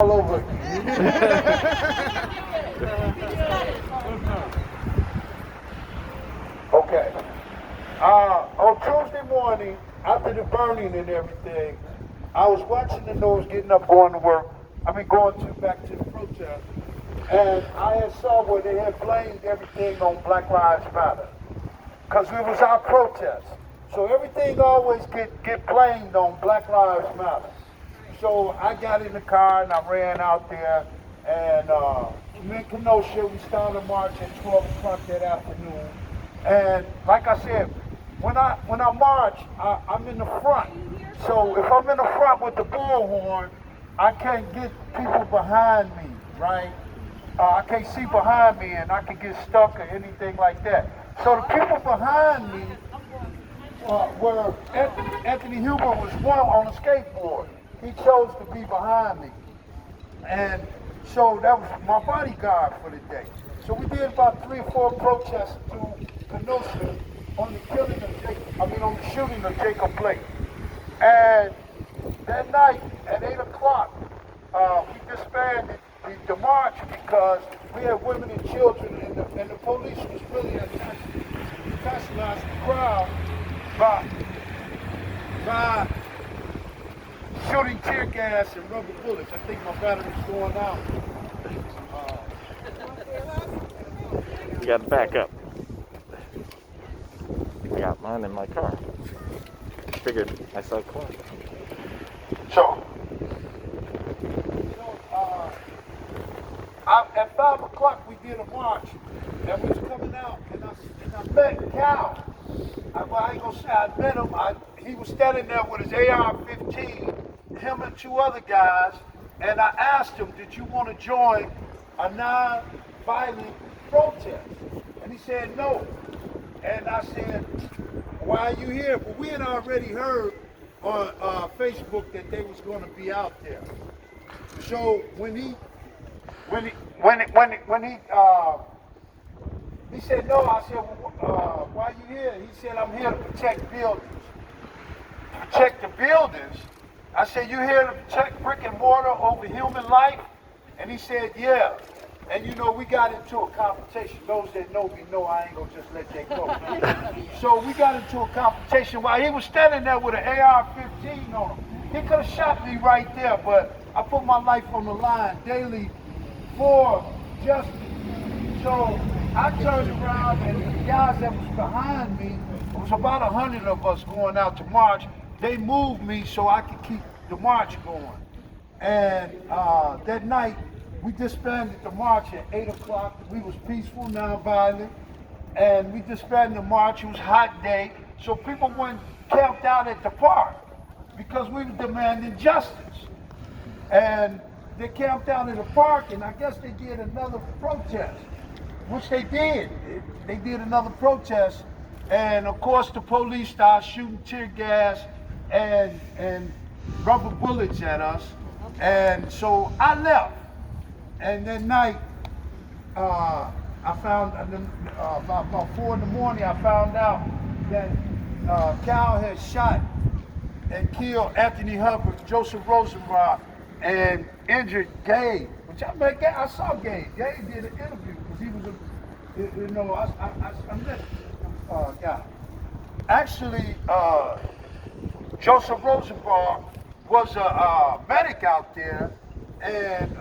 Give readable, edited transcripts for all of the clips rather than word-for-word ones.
all over. Okay. On Tuesday morning, after the burning and everything, I was watching the news, getting up, going to work. Back to the protest, and I had saw where they had blamed everything on Black Lives Matter, because it was our protest. So everything always get blamed on Black Lives Matter. So I got in the car and I ran out there, and in Kenosha, we started a march at 12 o'clock that afternoon. And like I said, when I march, I'm in the front. So if I'm in the front with the bullhorn, I can't get people behind me, right? I can't see behind me, and I can get stuck or anything like that. So the people behind me were Anthony Huber was one on a skateboard. He chose to be behind me, and so that was my bodyguard for the day. So we did about 3 or 4 protests through Kenosha on the on the shooting of Jacob Blake. And that night at 8 o'clock, we disbanded the march because we had women and children, and the police was really attacking the crowd by shooting tear gas and rubber bullets. I think my battery's going out. You got to back up. I got mine in my car. Figured I saw Clark. So, at 5 o'clock we did a march, and we was coming out, and I met Cal. I ain't gonna say I met him. He was standing there with his AR-15, him and 2 other guys, and I asked him, did you want to join a non-violent protest? And he said no. And I said, why are you here? Well, we had already heard on Facebook that they was going to be out there. So when he said no, I said, well, why are you here? He said, I'm here to protect buildings. Protect the buildings? I said, you here to protect brick and mortar over human life? And he said, yeah. And you know, we got into a confrontation. Those that know me know I ain't gonna just let that go. So we got into a confrontation while he was standing there with an AR-15 on him. He could have shot me right there, but I put my life on the line daily for justice. So I turned around, and the guys that was behind me, it was about 100 of us going out to march. They moved me so I could keep the march going. And that night, we disbanded the march at 8 o'clock. We was peaceful, non-violent, and we disbanded the march. It was a hot day, so people went camped out at the park because we were demanding justice. And they camped out in the park, and I guess they did another protest, which they did. They did another protest, and of course the police started shooting tear gas and rubber bullets at us, and so I left. And that night, I found, about 4 in the morning, I found out that Cal had shot and killed Anthony Hubbard, Joseph Rosenblatt, and injured Gabe. Which I saw Gabe. Gabe did an interview because he was I met the guy. Actually, Joseph Rosenblatt was a medic out there. And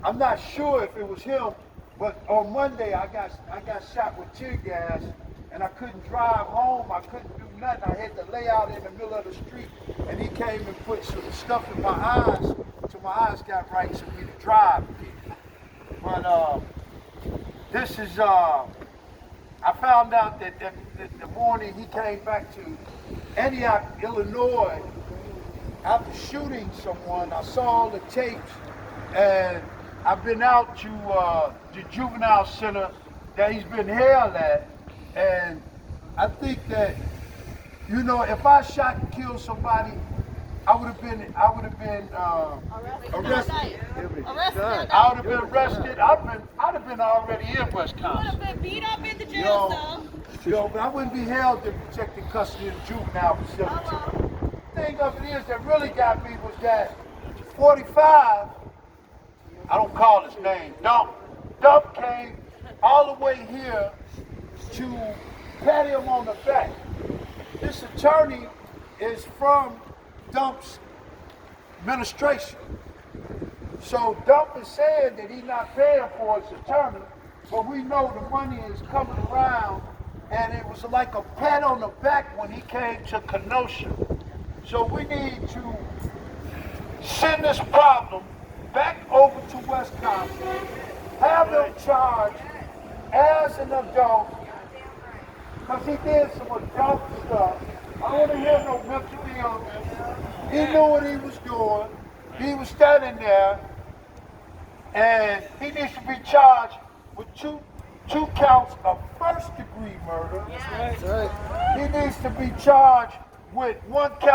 I'm not sure if it was him, but on Monday I got shot with tear gas, and I couldn't drive home. I couldn't do nothing. I had to lay out in the middle of the street, and he came and put some stuff in my eyes, till my eyes got right so we could drive again. But this is I found out that the morning he came back to Antioch, Illinois. After shooting someone, I saw all the tapes, and I've been out to the juvenile center that he's been held at, and I think that, you know, if I shot and killed somebody, I would have been arrested. I would have been arrested. I'd have been already in Wisconsin. You would have been beat up in the jail cell. But I wouldn't be held in protected custody of the juvenile facility. Thing of it is that really got me was that 45 I don't call his name, Dump. Dump came all the way here to pat him on the back. This attorney is from Dump's administration. So Dump is saying that he's not paying for his attorney, but we know the money is coming around, and it was like a pat on the back when he came to Kenosha. So we need to send this problem back over to Wisconsin, have him charged as an adult, because he did some adult stuff. I don't want to hear no mental illness. He knew what he was doing. He was standing there, and he needs to be charged with two counts of first-degree murder. That's right. He needs to be charged with 1 count